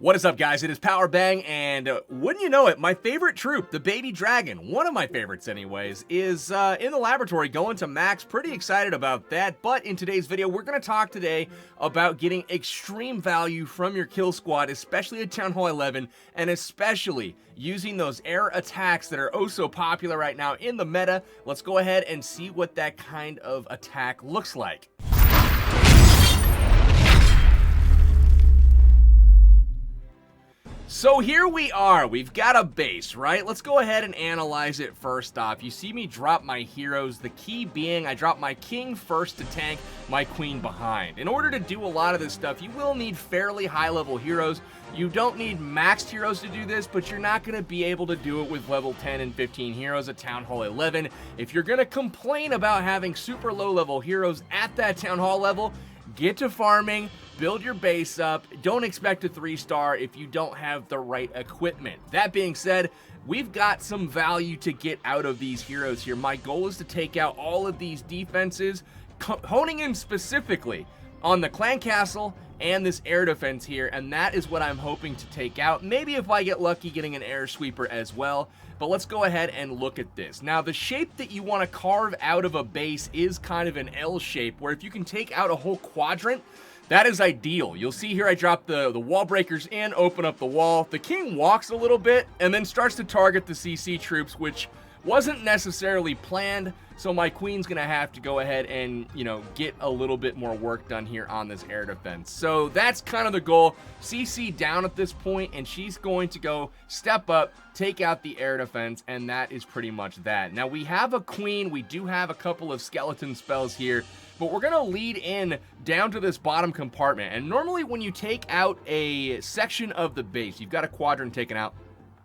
What is up, guys? It is Powerbang, and wouldn't you know it, my favorite troop, the baby dragon, one of my favorites anyways, is in the laboratory going to max. Pretty excited about that. But in today's video, we're going to talk today about getting extreme value from your kill squad, especially at Town Hall 11, and especially using those air attacks that are oh so popular right now in the meta. Let's go ahead and see what that kind of attack looks like. So here we are, we've got a base, right? Let's go ahead and analyze it first off. You see me drop my heroes, the key being I drop my king first to tank, my queen behind. In order to do a lot of this stuff, you will need fairly high level heroes. You don't need maxed heroes to do this, but you're not going to be able to do it with level 10 and 15 heroes at Town Hall 11. If you're going to complain about having super low level heroes at that Town Hall level, get to farming, build your base up. Don't expect a 3-star if you don't have the right equipment. That being said, we've got some value to get out of these heroes here. My goal is to take out all of these defenses, honing in specifically on the clan castle and this air defense here, and that is what I'm hoping to take out. Maybe if I get lucky getting an air sweeper as well. But let's go ahead and look at this. Now, the shape that you want to carve out of a base is kind of an L shape, where if you can take out a whole quadrant, that is ideal. You'll see here I drop the wall breakers in, open up the wall. The king walks a little bit and then starts to target the CC troops, which wasn't necessarily planned. So my queen's gonna have to go ahead and, you know, get a little bit more work done here on this air defense. So that's kind of the goal. CC down at this point, and she's going to go step up, take out the air defense, and that is pretty much that. Now we have a queen, we do have a couple of skeleton spells here, but we're gonna lead in down to this bottom compartment. And normally when you take out a section of the base, you've got a quadrant taken out,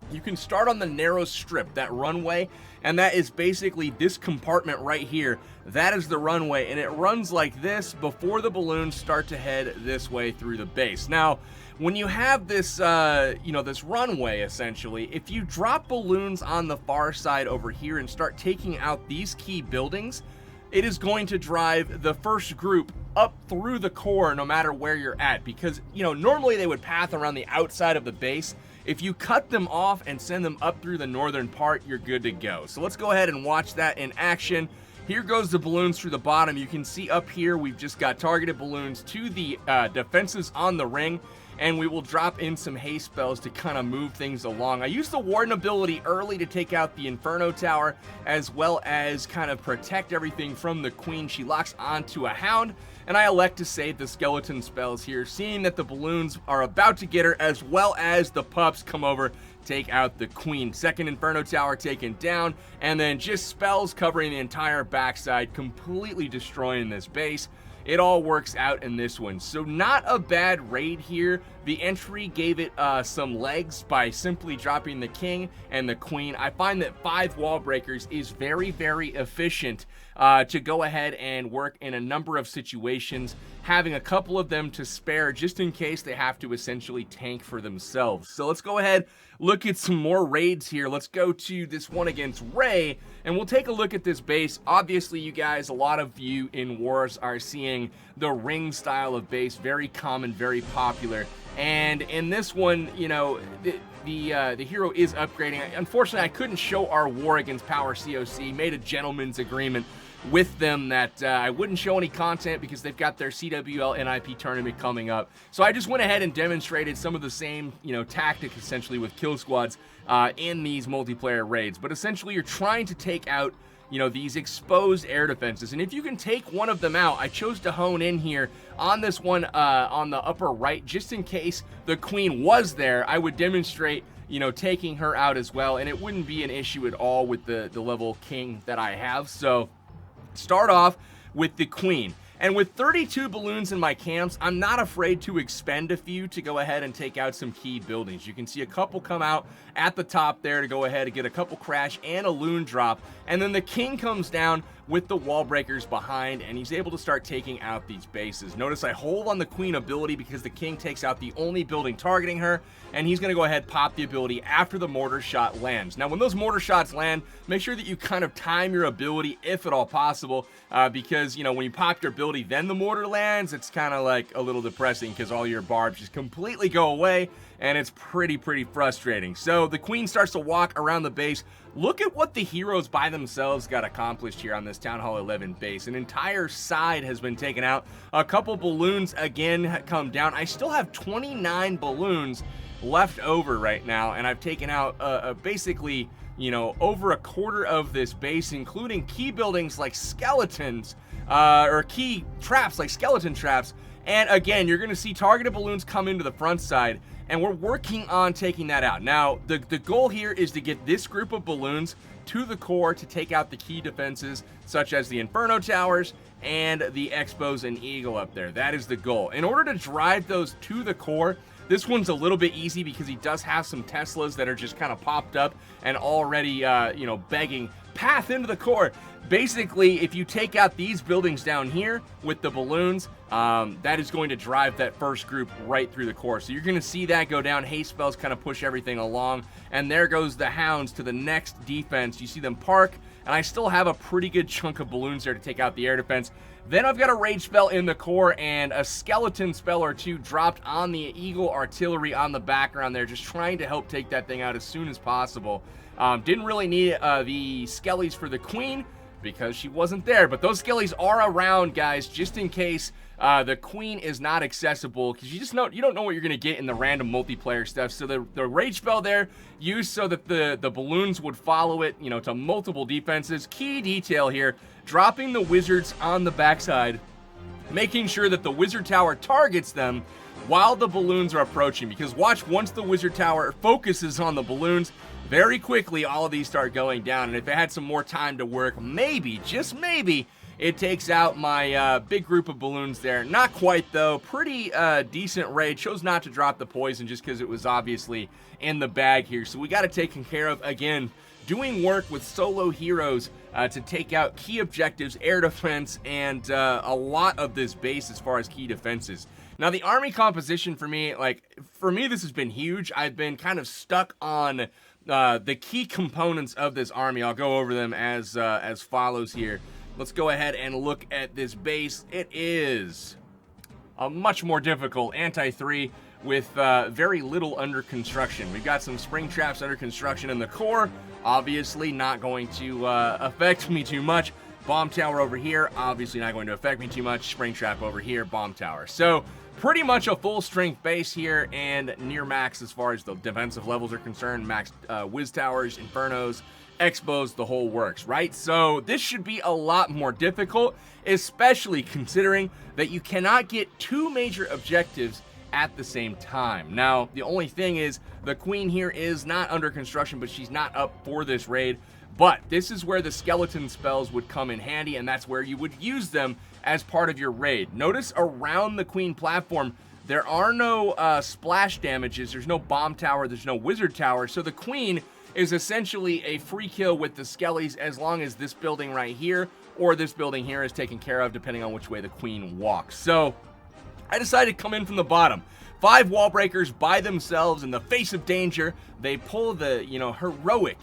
you can start on the narrow strip, that runway, and that is basically this compartment right here. That is the runway, and it runs like this before the balloons start to head this way through the base. Now, when you have this, this runway, essentially, if you drop balloons on the far side over here and start taking out these key buildings, it is going to drive the first group up through the core no matter where you're at, because, you know, normally they would path around the outside of the base. If you cut them off and send them up through the northern part, you're good to go. So let's go ahead and watch that in action. Here goes the balloons through the bottom. You can see up here, we've just got targeted balloons to the defenses on the ring, and we will drop in some haste spells to kind of move things along. I used the Warden ability early to take out the Inferno Tower, as well as kind of protect everything from the Queen. She locks onto a Hound, and I elect to save the skeleton spells here, seeing that the balloons are about to get her, as well as the pups come over, take out the Queen. Second Inferno Tower taken down, and then just spells covering the entire backside, completely destroying this base. It all works out in this one. So not a bad raid here. The entry gave it some legs by simply dropping the king and the queen. I find that 5 wall breakers is very, very efficient to go ahead and work in a number of situations, having a couple of them to spare just in case they have to essentially tank for themselves. So let's go ahead, look at some more raids here. Let's go to this one against Ray, and we'll take a look at this base. Obviously, you guys, a lot of you in wars are seeing the ring style of base, very common, very popular. And in this one, you know, the hero is upgrading. Unfortunately, I couldn't show our war against Power COC. Made a gentleman's agreement with them that I wouldn't show any content because they've got their CWL NIP tournament coming up. So I just went ahead and demonstrated some of the same, you know, tactics essentially with kill squads in these multiplayer raids. But essentially, you're trying to take out, you know, these exposed air defenses. And if you can take one of them out, I chose to hone in here on this one on the upper right, just in case the queen was there. I would demonstrate, you know, taking her out as well, and it wouldn't be an issue at all with the level king that I have. So start off with the queen. And with 32 balloons in my camps, I'm not afraid to expend a few to go ahead and take out some key buildings. You can see a couple come out at the top there to go ahead and get a couple crash and a loon drop. And then the king comes down with the wall breakers behind, and he's able to start taking out these bases. Notice I hold on the queen ability because the king takes out the only building targeting her, and he's going to go ahead and pop the ability after the mortar shot lands. Now, when those mortar shots land, make sure that you kind of time your ability if at all possible, because, you know, when you pop your ability, ability, then the mortar lands, it's kind of like a little depressing because all your barbs just completely go away, and it's pretty frustrating. So the queen starts to walk around the base. Look at what the heroes by themselves got accomplished here on this Town Hall 11 base. An entire side has been taken out. A couple balloons again come down. I still have 29 balloons left over right now, and I've taken out basically, you know, over a quarter of this base, including key buildings like skeletons, or key traps like skeleton traps. And again, you're going to see targeted balloons come into the front side, and we're working on taking that out. Now, the goal here is to get this group of balloons to the core to take out the key defenses, such as the Inferno Towers and the Expos and Eagle up there. That is the goal. In order to drive those to the core, this one's a little bit easy because he does have some Teslas that are just kind of popped up and already, you know, begging path into the core. Basically, if you take out these buildings down here with the balloons, that is going to drive that first group right through the core. So you're going to see that go down. Haste spells kind of push everything along. And there goes the Hounds to the next defense. You see them park, and I still have a pretty good chunk of balloons there to take out the air defense. Then I've got a rage spell in the core and a skeleton spell or two dropped on the Eagle artillery on the background there, just trying to help take that thing out as soon as possible. Didn't really need the skellies for the queen because she wasn't there, but those skellies are around, guys, just in case the queen is not accessible, because you don't know what you're going to get in the random multiplayer stuff. So the rage spell there used so that the balloons would follow it, you know, to multiple defenses. Key detail here, dropping the wizards on the backside, making sure that the wizard tower targets them while the balloons are approaching, because watch, once the wizard tower focuses on the balloons, very quickly all of these start going down. And if it had some more time to work, maybe, just maybe, it takes out my big group of balloons there. Not quite, though. Pretty decent raid. Chose not to drop the poison just because it was obviously in the bag here. So we got it taken care of. Again, doing work with solo heroes to take out key objectives, air defense, and a lot of this base as far as key defenses. Now, the army composition for me, this has been huge. I've been kind of stuck on the key components of this army. I'll go over them as follows here. Let's go ahead and look at this base. It is a much more difficult anti-3 with very little under construction. We've got some spring traps under construction in the core. Obviously not going to affect me too much. Bomb tower over here, obviously not going to affect me too much. Spring trap over here, bomb tower. So pretty much a full strength base here and near max as far as the defensive levels are concerned. Max whiz towers, infernos, expos, the whole works, right? So this should be a lot more difficult, especially considering that you cannot get two major objectives at the same time. Now, the only thing is the queen here is not under construction, but she's not up for this raid. But this is where the skeleton spells would come in handy, and that's where you would use them as part of your raid. Notice around the queen platform, there are no splash damages. There's no bomb tower. There's no wizard tower. So the queen is essentially a free kill with the skellies as long as this building right here or this building here is taken care of, depending on which way the queen walks. So I decided to come in from the bottom. 5 wall breakers by themselves in the face of danger. They pull the, you know, heroic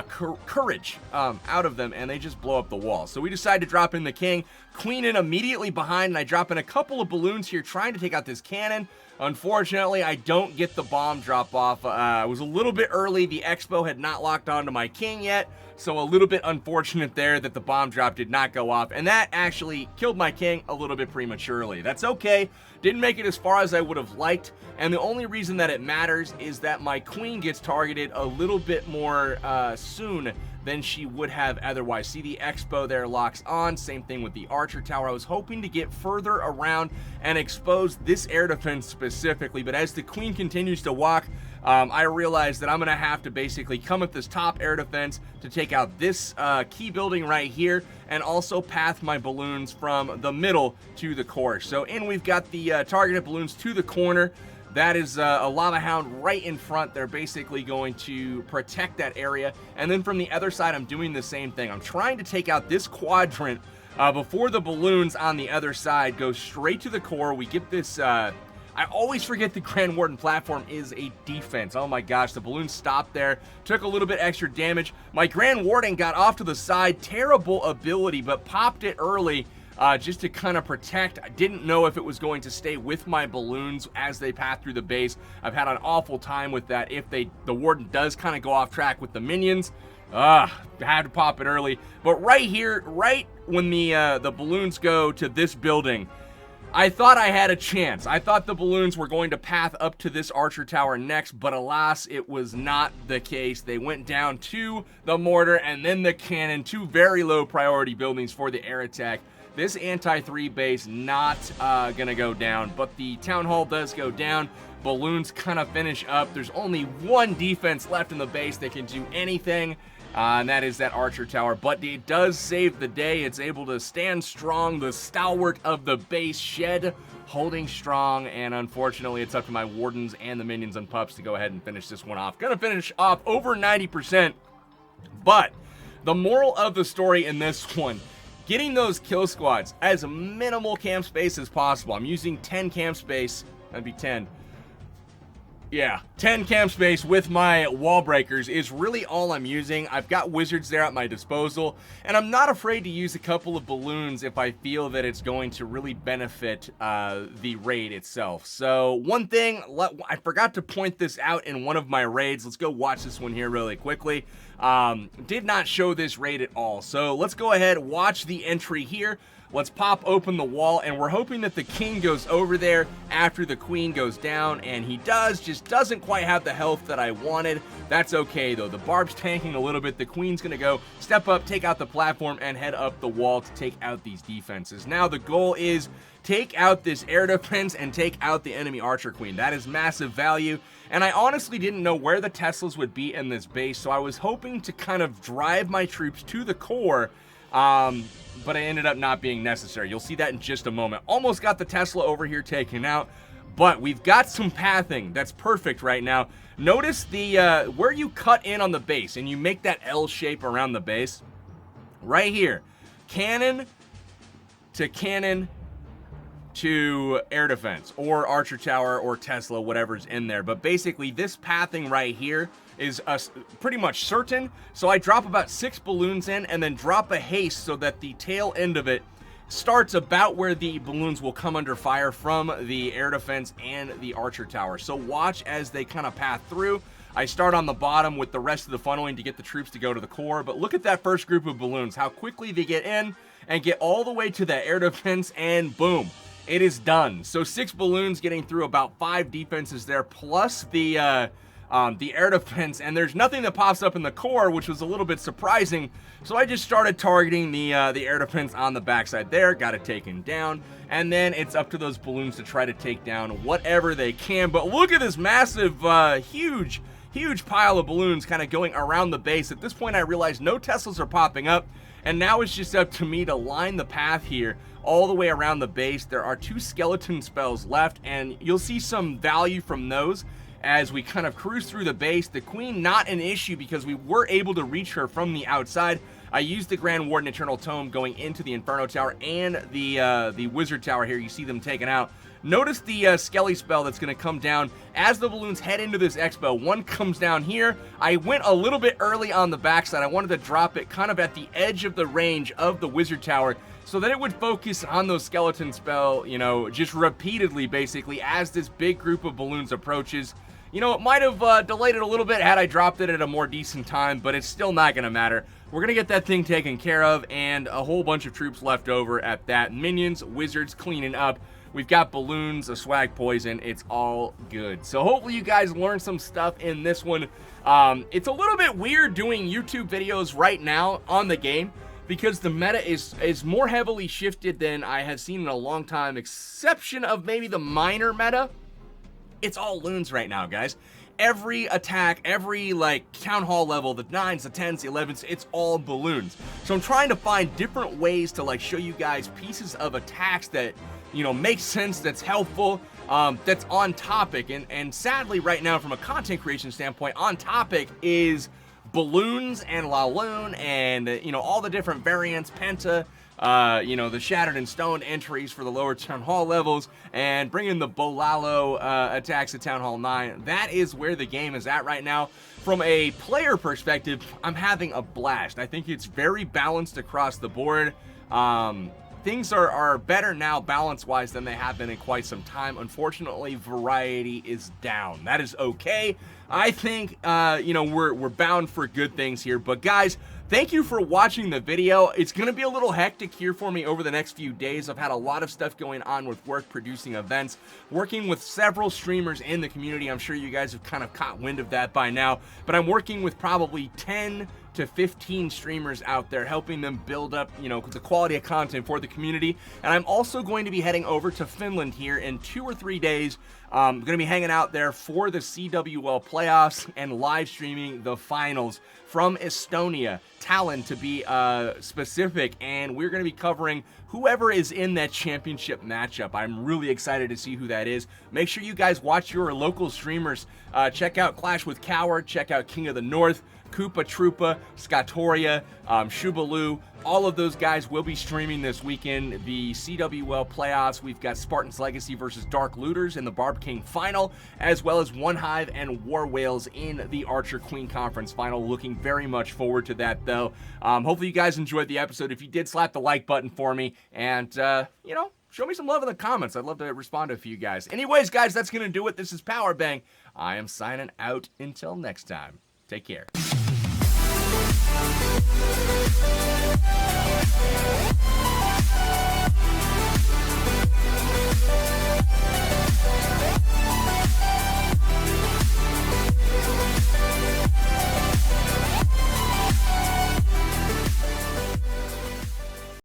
courage out of them, and they just blow up the wall. So we decided to drop in the king, queen in immediately behind, and I drop in a couple of balloons here trying to take out this cannon. Unfortunately, I don't get the bomb drop off. I was a little bit early. The expo had not locked onto my king yet, so a little bit unfortunate there that the bomb drop did not go off, and that actually killed my king a little bit prematurely. That's okay. Didn't make it as far as I would have liked, and the only reason that it matters is that my queen gets targeted a little bit more soon than she would have otherwise. See, the expo there locks on. Same thing with the archer tower. I was hoping to get further around and expose this air defense specifically, but as the queen continues to walk, I realized that I'm going to have to basically come at this top air defense to take out this key building right here, and also path my balloons from the middle to the core. So in we've got the targeted balloons to the corner. That is a lava hound right in front. They're basically going to protect that area. And then from the other side, I'm doing the same thing. I'm trying to take out this quadrant before the balloons on the other side go straight to the core. We get this... I always forget the Grand Warden platform is a defense. Oh my gosh, the balloon stopped there. Took a little bit extra damage. My Grand Warden got off to the side. Terrible ability, but popped it early. just to kind of protect. I didn't know if it was going to stay with my balloons as they pass through the base. I've had an awful time with that. If the warden does kind of go off track with the minions, I had to pop it early. But right here, right when the balloons go to this building, I thought I had a chance. I thought the balloons were going to path up to this archer tower next, but alas, it was not the case. They went down to the mortar and then the cannon, two very low priority buildings for the air attack. This anti-3 base not gonna go down, but the town hall does go down. Balloons kind of finish up. There's only one defense left in the base that can do anything. And that is that archer tower, but it does save the day. It's able to stand strong. The stalwart of the base shed holding strong, and unfortunately it's up to my wardens and the minions and pups to go ahead and finish this one off. Gonna finish off over 90%, but the moral of the story in this one, getting those kill squads as minimal camp space as possible. I'm using 10 camp space. That'd be 10. Yeah, 10 camp space with my wall breakers is really all I'm using. I've got wizards there at my disposal, and I'm not afraid to use a couple of balloons if I feel that it's going to really benefit the raid itself. So one thing, I forgot to point this out in one of my raids. Let's go watch this one here really quickly. Did not show this raid at all. So let's go ahead, watch the entry here. Let's pop open the wall, and we're hoping that the king goes over there after the queen goes down, and he does, just doesn't quite have the health that I wanted. That's okay, though. The barb's tanking a little bit. The queen's going to go step up, take out the platform, and head up the wall to take out these defenses. Now, the goal is take out this air defense and take out the enemy archer queen. That is massive value, and I honestly didn't know where the Teslas would be in this base, so I was hoping to kind of drive my troops to the core, but it ended up not being necessary. You'll see that in just a moment. Almost got the Tesla over here taken out, but we've got some pathing that's perfect right now. Notice the where you cut in on the base and you make that L shape around the base. Right here, cannon to air defense or archer tower or Tesla, whatever's in there. But basically this pathing right here is pretty much certain. So I drop about 6 balloons in and then drop a haste so that the tail end of it starts about where the balloons will come under fire from the air defense and the archer tower. So watch as they kind of path through. I start on the bottom with the rest of the funneling to get the troops to go to the core, but look at that first group of balloons, how quickly they get in and get all the way to the air defense, and boom, it is done. So 6 balloons getting through about 5 defenses there, plus the air defense, and there's nothing that pops up in the core, which was a little bit surprising. So I just started targeting the air defense on the backside there, got it taken down, and then it's up to those balloons to try to take down whatever they can. But look at this massive, huge pile of balloons kind of going around the base. At this point, I realized no Teslas are popping up, and now it's just up to me to line the path here all the way around the base. There are 2 skeleton spells left, and you'll see some value from those as we kind of cruise through the base. The queen, not an issue because we were able to reach her from the outside. I used the Grand Warden Eternal Tome going into the Inferno Tower and the Wizard Tower here. You see them taken out. Notice the Skelly spell that's going to come down as the balloons head into this expo. One comes down here. I went a little bit early on the backside. I wanted to drop it kind of at the edge of the range of the Wizard Tower so that it would focus on those skeleton spell, you know, just repeatedly basically as this big group of balloons approaches. You know, it might have delayed it a little bit had I dropped it at a more decent time, but it's still not going to matter. We're going to get that thing taken care of, and a whole bunch of troops left over at that. Minions, wizards cleaning up. We've got balloons, a swag poison. It's all good. So hopefully you guys learned some stuff in this one. It's a little bit weird doing YouTube videos right now on the game because the meta is more heavily shifted than I have seen in a long time, exception of maybe the minor meta. It's all loons right now, guys. Every attack, every like town hall level, the 9s, the 10s, the 11s, it's all balloons. So I'm trying to find different ways to like show you guys pieces of attacks that, you know, make sense, that's helpful, that's on topic. And sadly right now from a content creation standpoint, on topic is balloons and Laloon and, you know, all the different variants, Penta, you know, the Shattered in Stone entries for the lower Town Hall levels, and bringing the Bolalo attacks at Town Hall 9. That is where the game is at right now. From a player perspective, I'm having a blast. I think it's very balanced across the board. things are better now balance-wise than they have been in quite some time. Unfortunately, variety is down. That is okay. I think, you know, we're bound for good things here. But guys, thank you for watching the video. It's going to be a little hectic here for me over the next few days. I've had a lot of stuff going on with work, producing events, working with several streamers in the community. I'm sure you guys have kind of caught wind of that by now. But I'm working with probably 10 to 15 streamers out there, helping them build up, you know, the quality of content for the community. And I'm also going to be heading over to Finland here in 2 or 3 days. I'm going to be hanging out there for the CWL playoffs and live streaming the finals from Estonia, Tallinn to be specific, and we're going to be covering whoever is in that championship matchup. I'm really excited to see who that is. Make sure you guys watch your local streamers. Check out Clash with Coward, check out King of the North, Koopa Troopa, Scatoria, Shubalu. All of those guys will be streaming this weekend. The CWL playoffs, we've got Spartan's Legacy versus Dark Looters in the Barb King final, as well as One Hive and War Whales in the Archer Queen Conference final. Looking very much forward to that, though. Hopefully you guys enjoyed the episode. If you did, slap the like button for me, and, you know, show me some love in the comments. I'd love to respond to a few guys. Anyways, guys, that's going to do it. This is Powerbang. I am signing out until next time. Take care.